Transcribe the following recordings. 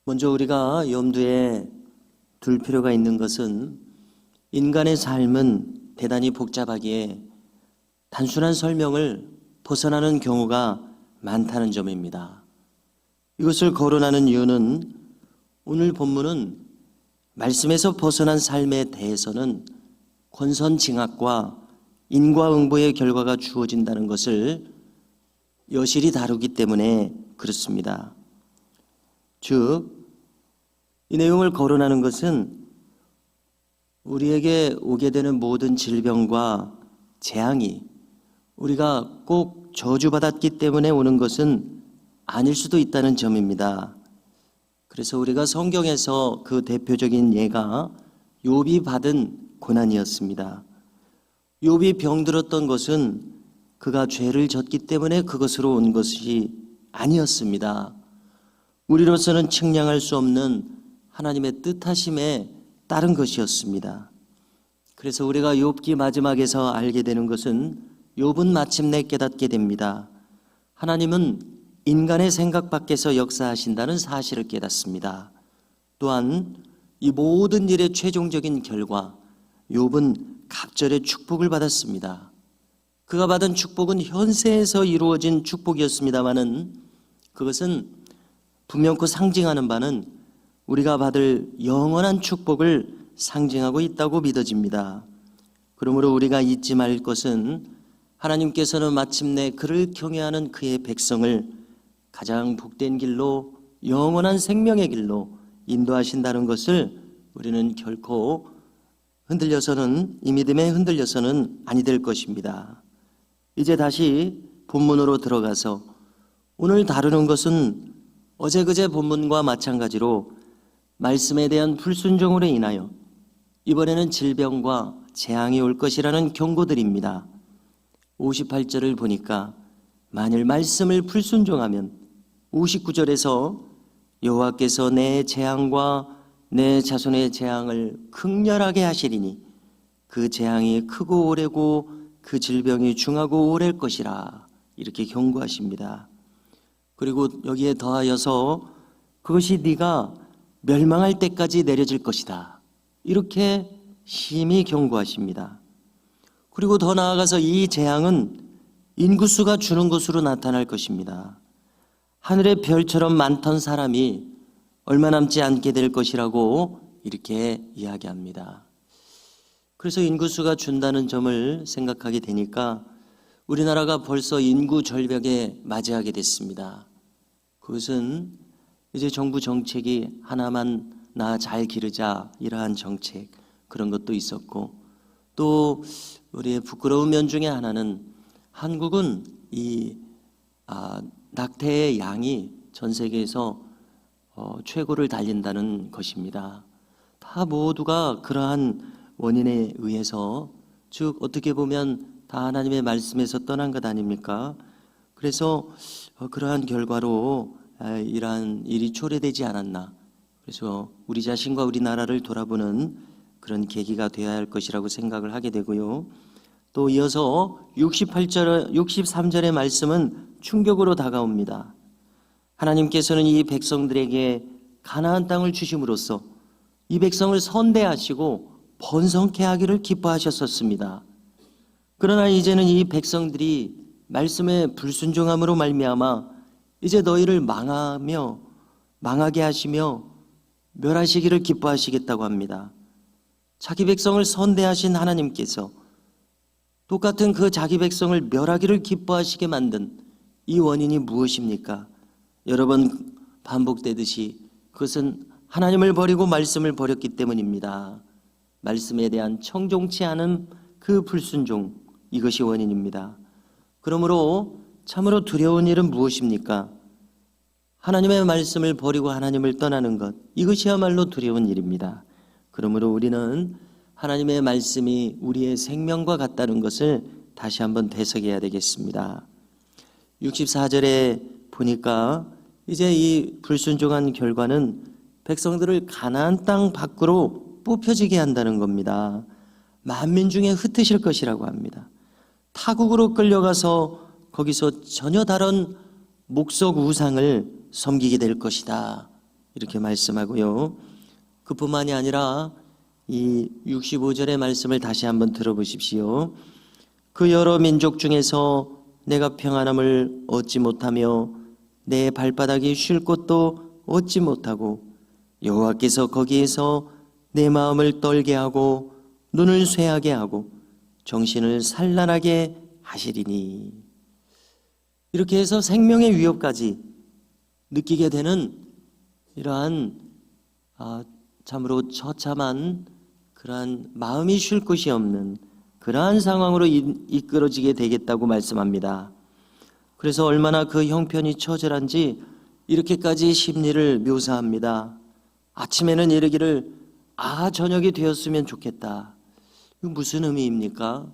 먼저 우리가 염두에 둘 필요가 있는 것은 인간의 삶은 대단히 복잡하기에 단순한 설명을 벗어나는 경우가 많다는 점입니다. 이것을 거론하는 이유는 오늘 본문은 말씀에서 벗어난 삶에 대해서는 권선징악과 인과응보의 결과가 주어진다는 것을 여실히 다루기 때문에 그렇습니다. 즉, 이 내용을 거론하는 것은 우리에게 오게 되는 모든 질병과 재앙이 우리가 꼭 저주받았기 때문에 오는 것은 아닐 수도 있다는 점입니다. 그래서 우리가 성경에서 그 대표적인 예가 욥이 받은 고난이었습니다. 욥이 병들었던 것은 그가 죄를 졌기 때문에 그것으로 온 것이 아니었습니다. 우리로서는 측량할 수 없는 하나님의 뜻하심에 따른 것이었습니다. 그래서 우리가 욥기 마지막에서 알게 되는 것은 욥은 마침내 깨닫게 됩니다. 하나님은 인간의 생각 밖에서 역사하신다는 사실을 깨닫습니다. 또한 이 모든 일의 최종적인 결과 욥은 갑절의 축복을 받았습니다. 그가 받은 축복은 현세에서 이루어진 축복이었습니다마는 그것은 분명코 상징하는 바는 우리가 받을 영원한 축복을 상징하고 있다고 믿어집니다. 그러므로 우리가 잊지 말 것은 하나님께서는 마침내 그를 경외하는 그의 백성을 가장 복된 길로, 영원한 생명의 길로 인도하신다는 것을 우리는 결코 이 믿음에 흔들려서는 아니 될 것입니다. 이제 다시 본문으로 들어가서 오늘 다루는 것은 어제 그제 본문과 마찬가지로 말씀에 대한 불순종으로 인하여 이번에는 질병과 재앙이 올 것이라는 경고들입니다. 58절을 보니까 만일 말씀을 불순종하면 59절에서 여호와께서 내 재앙과 내 자손의 재앙을 극렬하게 하시리니 그 재앙이 크고 오래고 그 질병이 중하고 오래일 것이라, 이렇게 경고하십니다. 그리고 여기에 더하여서 그것이 네가 멸망할 때까지 내려질 것이다, 이렇게 심히 경고하십니다. 그리고 더 나아가서 이 재앙은 인구수가 주는 것으로 나타날 것입니다. 하늘의 별처럼 많던 사람이 얼마 남지 않게 될 것이라고 이렇게 이야기합니다. 그래서 인구수가 준다는 점을 생각하게 되니까 우리나라가 벌써 인구 절벽에 맞이하게 됐습니다. 그것은 이제 정부 정책이 하나만 나 잘 기르자, 이러한 정책, 그런 것도 있었고, 또 우리의 부끄러운 면 중에 하나는 한국은 이 낙태의 양이 전 세계에서 최고를 달린다는 것입니다. 다 모두가 그러한 원인에 의해서, 즉 어떻게 보면 다 하나님의 말씀에서 떠난 것 아닙니까? 그래서 그러한 결과로 이러한 일이 초래되지 않았나. 그래서 우리 자신과 우리나라를 돌아보는 그런 계기가 되어야 할 것이라고 생각을 하게 되고요. 또 이어서 63절의 말씀은 충격으로 다가옵니다. 하나님께서는 이 백성들에게 가나안 땅을 주심으로써 이 백성을 선대하시고 번성케 하기를 기뻐하셨었습니다. 그러나 이제는 이 백성들이 말씀에 불순종함으로 말미암아 이제 너희를 망하게 하시며 멸하시기를 기뻐하시겠다고 합니다. 자기 백성을 선대하신 하나님께서 똑같은 그 자기 백성을 멸하기를 기뻐하시게 만든 이 원인이 무엇입니까? 여러 번 반복되듯이 그것은 하나님을 버리고 말씀을 버렸기 때문입니다. 말씀에 대한 청종치 않은 그 불순종, 이것이 원인입니다. 그러므로 참으로 두려운 일은 무엇입니까? 하나님의 말씀을 버리고 하나님을 떠나는 것, 이것이야말로 두려운 일입니다. 그러므로 우리는 하나님의 말씀이 우리의 생명과 같다는 것을 다시 한번 되새겨야 되겠습니다. 64절에 보니까 이제 이 불순종한 결과는 백성들을 가나안 땅 밖으로 뽑혀지게 한다는 겁니다. 만민 중에 흩으실 것이라고 합니다. 타국으로 끌려가서 거기서 전혀 다른 목석 우상을 섬기게 될 것이다, 이렇게 말씀하고요. 그뿐만이 아니라 이 65절의 말씀을 다시 한번 들어보십시오. 그 여러 민족 중에서 내가 평안함을 얻지 못하며 내 발바닥이 쉴 곳도 얻지 못하고 여호와께서 거기에서 내 마음을 떨게 하고 눈을 쇠하게 하고 정신을 산란하게 하시리니. 이렇게 해서 생명의 위협까지 느끼게 되는 이러한 참으로 처참한 그러한 마음이 쉴 곳이 없는 그러한 상황으로 이끌어지게 되겠다고 말씀합니다. 그래서 얼마나 그 형편이 처절한지 이렇게까지 심리를 묘사합니다. 아침에는 이르기를 저녁이 되었으면 좋겠다. 이거 무슨 의미입니까?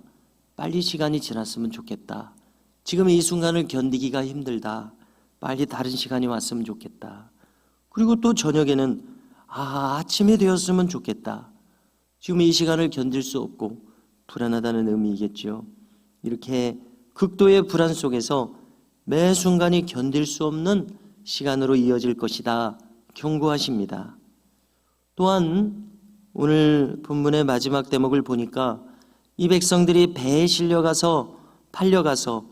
빨리 시간이 지났으면 좋겠다. 지금 이 순간을 견디기가 힘들다. 빨리 다른 시간이 왔으면 좋겠다. 그리고 또 저녁에는 아침이 되었으면 좋겠다. 지금 이 시간을 견딜 수 없고 불안하다는 의미이겠죠. 이렇게 극도의 불안 속에서 매 순간이 견딜 수 없는 시간으로 이어질 것이다 경고하십니다. 또한 오늘 본문의 마지막 대목을 보니까 이 백성들이 배에 실려가서 팔려가서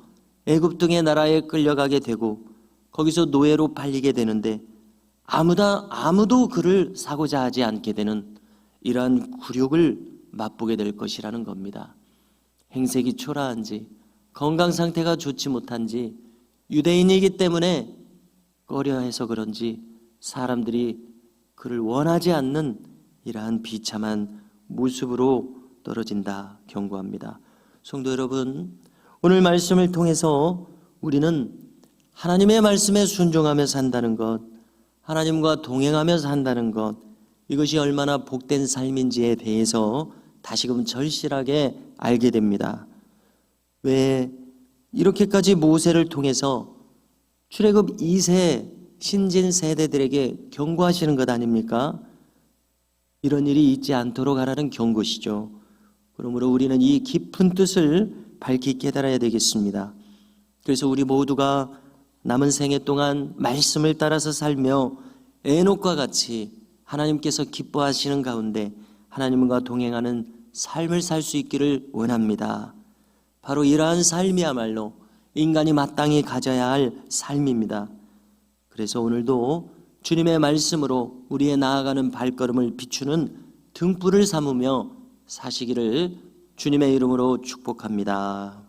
애굽 등의 나라에 끌려가게 되고 거기서 노예로 팔리게 되는데 아무도 그를 사고자 하지 않게 되는 이러한 굴욕을 맛보게 될 것이라는 겁니다. 행색이 초라한지 건강 상태가 좋지 못한지 유대인이기 때문에 꺼려해서 그런지 사람들이 그를 원하지 않는 이러한 비참한 모습으로 떨어진다 경고합니다. 성도 여러분, 오늘 말씀을 통해서 우리는 하나님의 말씀에 순종하며 산다는 것, 하나님과 동행하며 산다는 것, 이것이 얼마나 복된 삶인지에 대해서 다시금 절실하게 알게 됩니다. 왜 이렇게까지 모세를 통해서 출애굽 2세 신진 세대들에게 경고하시는 것 아닙니까? 이런 일이 있지 않도록 하라는 경고시죠. 그러므로 우리는 이 깊은 뜻을 밝히 깨달아야 되겠습니다. 그래서 우리 모두가 남은 생애 동안 말씀을 따라서 살며 에녹과 같이 하나님께서 기뻐하시는 가운데 하나님과 동행하는 삶을 살 수 있기를 원합니다. 바로 이러한 삶이야말로 인간이 마땅히 가져야 할 삶입니다. 그래서 오늘도 주님의 말씀으로 우리의 나아가는 발걸음을 비추는 등불을 삼으며 사시기를 주님의 이름으로 축복합니다.